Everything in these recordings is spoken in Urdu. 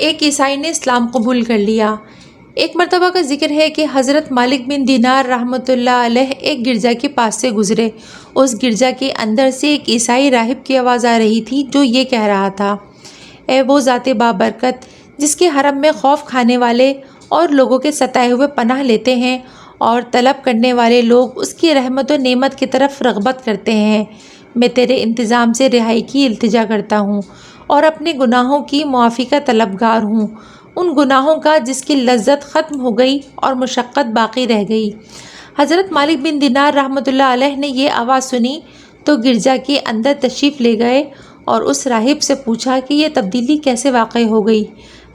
ایک عیسائی نے اسلام قبول کر لیا۔ ایک مرتبہ کا ذکر ہے کہ حضرت مالک بن دینار رحمۃ اللہ علیہ ایک گرجا کے پاس سے گزرے۔ اس گرجا کے اندر سے ایک عیسائی راہب کی آواز آ رہی تھی جو یہ کہہ رہا تھا، اے وہ ذات بابرکت جس کے حرم میں خوف کھانے والے اور لوگوں کے ستائے ہوئے پناہ لیتے ہیں اور طلب کرنے والے لوگ اس کی رحمت و نعمت کی طرف رغبت کرتے ہیں، میں تیرے انتظام سے رہائی کی التجا کرتا ہوں اور اپنے گناہوں کی معافی کا طلبگار ہوں، ان گناہوں کا جس کی لذت ختم ہو گئی اور مشقت باقی رہ گئی۔ حضرت مالک بن دینار رحمۃ اللہ علیہ نے یہ آواز سنی تو گرجا کے اندر تشریف لے گئے اور اس راہب سے پوچھا کہ یہ تبدیلی کیسے واقع ہو گئی۔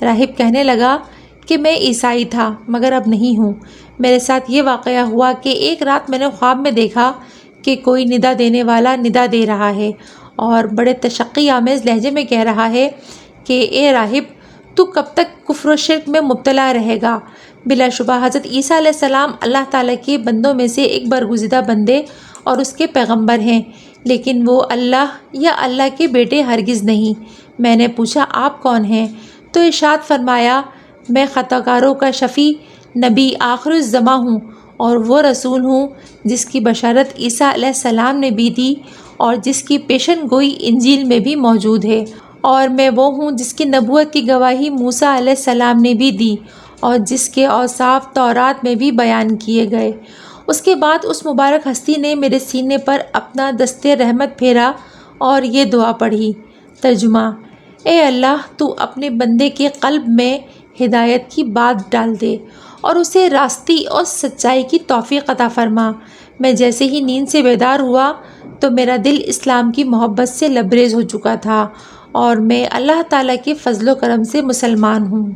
راہب کہنے لگا کہ میں عیسائی تھا مگر اب نہیں ہوں۔ میرے ساتھ یہ واقعہ ہوا کہ ایک رات میں نے خواب میں دیکھا کہ کوئی ندا دینے والا ندا دے رہا ہے اور بڑے تشقی آمیز لہجے میں کہہ رہا ہے کہ اے راہب، تو کب تک کفر و شرک میں مبتلا رہے گا؟ بلا شبہ حضرت عیسیٰ علیہ السلام اللہ تعالیٰ کے بندوں میں سے ایک برگزیدہ بندے اور اس کے پیغمبر ہیں، لیکن وہ اللہ یا اللہ کے بیٹے ہرگز نہیں۔ میں نے پوچھا آپ کون ہیں؟ تو ارشاد فرمایا، میں خطاکاروں کا شفیع، نبی آخر الزماں ہوں اور وہ رسول ہوں جس کی بشارت عیسیٰ علیہ السلام نے بھی دی اور جس کی پیشن گوئی انجیل میں بھی موجود ہے، اور میں وہ ہوں جس کی نبوت کی گواہی موسیٰ علیہ السلام نے بھی دی اور جس کے اوصاف تورات میں بھی بیان کیے گئے۔ اس کے بعد اس مبارک ہستی نے میرے سینے پر اپنا دست رحمت پھیرا اور یہ دعا پڑھی۔ ترجمہ: اے اللہ، تو اپنے بندے کے قلب میں ہدایت کی بات ڈال دے اور اسے راستی اور سچائی کی توفیق عطا فرما۔ میں جیسے ہی نیند سے بیدار ہوا تو میرا دل اسلام کی محبت سے لبریز ہو چکا تھا اور میں اللہ تعالیٰ کے فضل و کرم سے مسلمان ہوں۔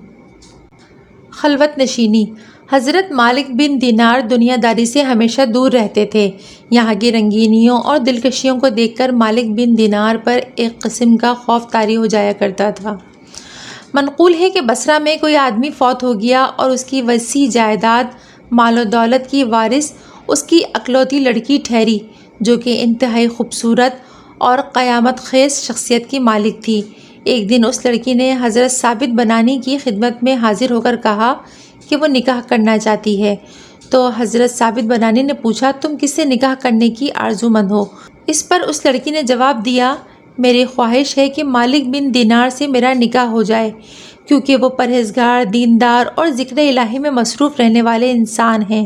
خلوت نشینی۔ حضرت مالک بن دینار دنیا داری سے ہمیشہ دور رہتے تھے۔ یہاں کی رنگینیوں اور دلکشیوں کو دیکھ کر مالک بن دینار پر ایک قسم کا خوف طاری ہو جایا کرتا تھا۔ منقول ہے کہ بصرہ میں کوئی آدمی فوت ہو گیا اور اس کی وسیع جائیداد، مال و دولت کی وارث اس کی اکلوتی لڑکی ٹھہری، جو کہ انتہائی خوبصورت اور قیامت خیز شخصیت کی مالک تھی۔ ایک دن اس لڑکی نے حضرت ثابت بنانی کی خدمت میں حاضر ہو کر کہا کہ وہ نکاح کرنا چاہتی ہے۔ تو حضرت ثابت بنانی نے پوچھا، تم کس سے نکاح کرنے کی آرزو مند ہو؟ اس پر اس لڑکی نے جواب دیا، میری خواہش ہے کہ مالک بن دینار سے میرا نکاح ہو جائے، کیونکہ وہ پرہیزگار، دیندار اور ذکر الہی میں مصروف رہنے والے انسان ہیں۔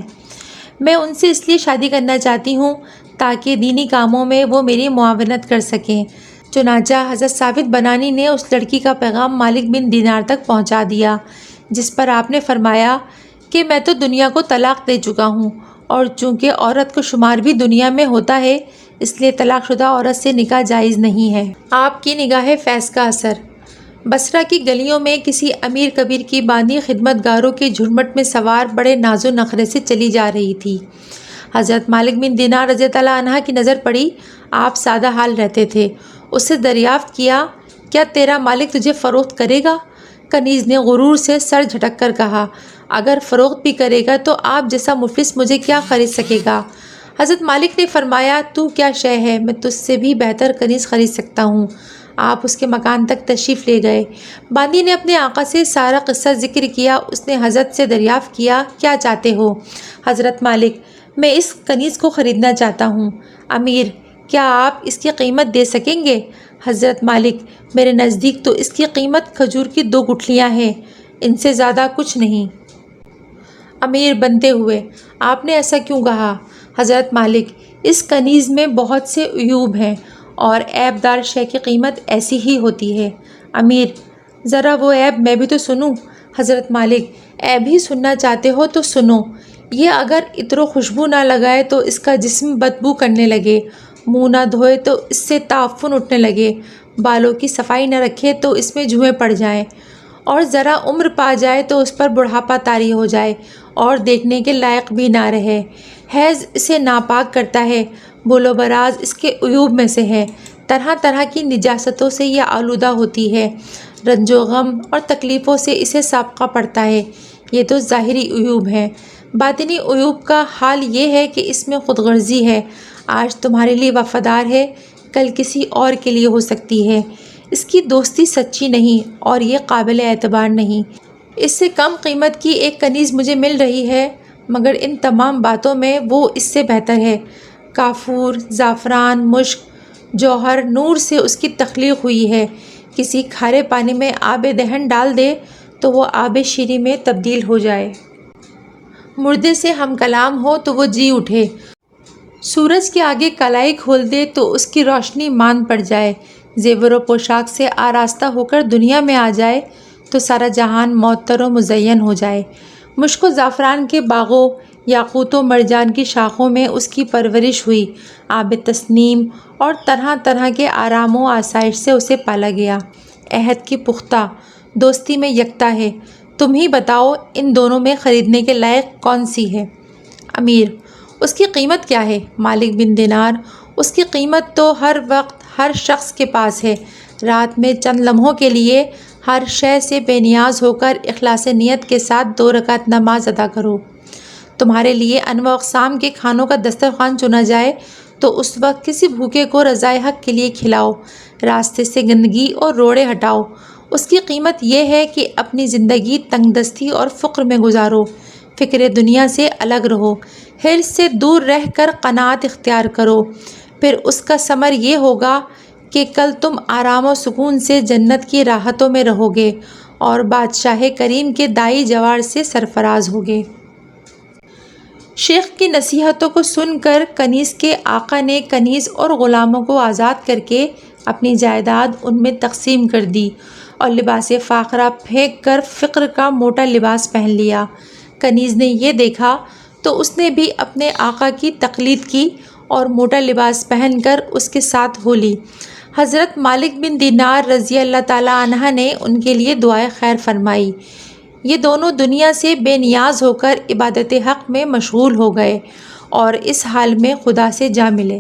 میں ان سے اس لیے شادی کرنا چاہتی ہوں تاکہ دینی کاموں میں وہ میری معاونت کر سکیں۔ چنانچہ حضرت ثابت بنانی نے اس لڑکی کا پیغام مالک بن دینار تک پہنچا دیا، جس پر آپ نے فرمایا کہ میں تو دنیا کو طلاق دے چکا ہوں، اور چونکہ عورت کو شمار بھی دنیا میں ہوتا ہے اس لیے طلاق شدہ عورت سے نکاح جائز نہیں ہے۔ آپ کی نگاہ فیض کا اثر۔ بصرہ کی گلیوں میں کسی امیر کبیر کی باندھی خدمت گاروں کے جھرمٹ میں سوار بڑے ناز و نخرے سے چلی جا رہی تھی۔ حضرت مالک بن دینار رضی اللہ عنہ کی نظر پڑی۔ آپ سادہ حال رہتے تھے۔ اس سے دریافت کیا، کیا تیرا مالک تجھے فروخت کرے گا؟ کنیز نے غرور سے سر جھٹک کر کہا، اگر فروخت بھی کرے گا تو آپ جیسا مفلس مجھے کیا خرید سکے گا؟ حضرت مالک نے فرمایا، تو کیا شے ہے، میں تجھ سے بھی بہتر کنیز خرید سکتا ہوں۔ آپ اس کے مکان تک تشریف لے گئے۔ باندی نے اپنے آقا سے سارا قصہ ذکر کیا۔ اس نے حضرت سے دریافت کیا، کیا چاہتے ہو؟ حضرت مالک، میں اس کنیز کو خریدنا چاہتا ہوں۔ امیر، کیا آپ اس کی قیمت دے سکیں گے؟ حضرت مالک، میرے نزدیک تو اس کی قیمت کھجور کی 2 گٹھلیاں ہیں، ان سے زیادہ کچھ نہیں۔ امیر بنتے ہوئے، آپ نے ایسا کیوں کہا؟ حضرت مالک، اس کنیز میں بہت سے عیوب ہیں اور عیب دار شے کی قیمت ایسی ہی ہوتی ہے۔ امیر، ذرا وہ عیب میں بھی تو سنوں۔ حضرت مالک، عیب ہی سننا چاہتے ہو تو سنو۔ یہ اگر عطر و خوشبو نہ لگائے تو اس کا جسم بدبو کرنے لگے، منہ نہ دھوئے تو اس سے تعفن اٹھنے لگے، بالوں کی صفائی نہ رکھے تو اس میں جوئیں پڑ جائیں، اور ذرا عمر پا جائے تو اس پر بڑھاپا طاری ہو جائے اور دیکھنے کے لائق بھی نہ رہے۔ حیض اسے ناپاک کرتا ہے، بول و براز اس کے عیوب میں سے ہے، طرح طرح کی نجاستوں سے یہ آلودہ ہوتی ہے، رنج و غم اور تکلیفوں سے اسے سابقہ پڑتا ہے۔ یہ تو ظاہری عیوب ہیں۔ باطنی عیوب کا حال یہ ہے کہ اس میں خود غرضی ہے، آج تمہارے لیے وفادار ہے، کل کسی اور کے لیے ہو سکتی ہے۔ اس کی دوستی سچی نہیں اور یہ قابل اعتبار نہیں۔ اس سے کم قیمت کی ایک کنیز مجھے مل رہی ہے، مگر ان تمام باتوں میں وہ اس سے بہتر ہے۔ کافور، زعفران، مشک، جوہر، نور سے اس کی تخلیق ہوئی ہے۔ کسی کھارے پانی میں آب دہن ڈال دے تو وہ آب شیریں میں تبدیل ہو جائے۔ مردے سے ہم کلام ہو تو وہ جی اٹھے۔ سورج کے آگے کلائی کھول دے تو اس کی روشنی ماند پڑ جائے۔ زیور و پوشاک سے آراستہ ہو کر دنیا میں آ جائے تو سارا جہان معطر و مزین ہو جائے۔ مشک و زعفران کے باغوں، یاقوت و مرجان کی شاخوں میں اس کی پرورش ہوئی۔ آب تسنیم اور طرح طرح کے آرام و آسائش سے اسے پالا گیا۔ عہد کی پختہ دوستی میں یکتا ہے۔ تم ہی بتاؤ ان دونوں میں خریدنے کے لائق کون سی ہے؟ امیر: اس کی قیمت کیا ہے؟ مالک بن دینار: اس کی قیمت تو ہر وقت ہر شخص کے پاس ہے۔ رات میں چند لمحوں کے لیے ہر شے سے بے نیاز ہو کر اخلاص نیت کے ساتھ 2 رکعت نماز ادا کرو۔ تمہارے لیے انواع اقسام کے کھانوں کا دسترخوان چنا جائے تو اس وقت کسی بھوکے کو رضائے حق کے لیے کھلاؤ۔ راستے سے گندگی اور روڑے ہٹاؤ۔ اس کی قیمت یہ ہے کہ اپنی زندگی تنگ دستی اور فقر میں گزارو۔ فکر دنیا سے الگ رہو۔ حرص سے دور رہ کر قناعت اختیار کرو۔ پھر اس کا ثمر یہ ہوگا کہ کل تم آرام و سکون سے جنت کی راحتوں میں رہو گے اور بادشاہ کریم کے دائی جوار سے سرفراز ہوگے۔ شیخ کی نصیحتوں کو سن کر کنیز کے آقا نے کنیز اور غلاموں کو آزاد کر کے اپنی جائیداد ان میں تقسیم کر دی اور لباس فاخرہ پھینک کر فقر کا موٹا لباس پہن لیا۔ کنیز نے یہ دیکھا تو اس نے بھی اپنے آقا کی تقلید کی اور موٹا لباس پہن کر اس کے ساتھ ہو لی۔ حضرت مالک بن دینار رضی اللہ تعالیٰ عنہ نے ان کے لیے دعائے خیر فرمائی۔ یہ دونوں دنیا سے بے نیاز ہو کر عبادت حق میں مشغول ہو گئے اور اس حال میں خدا سے جا ملے۔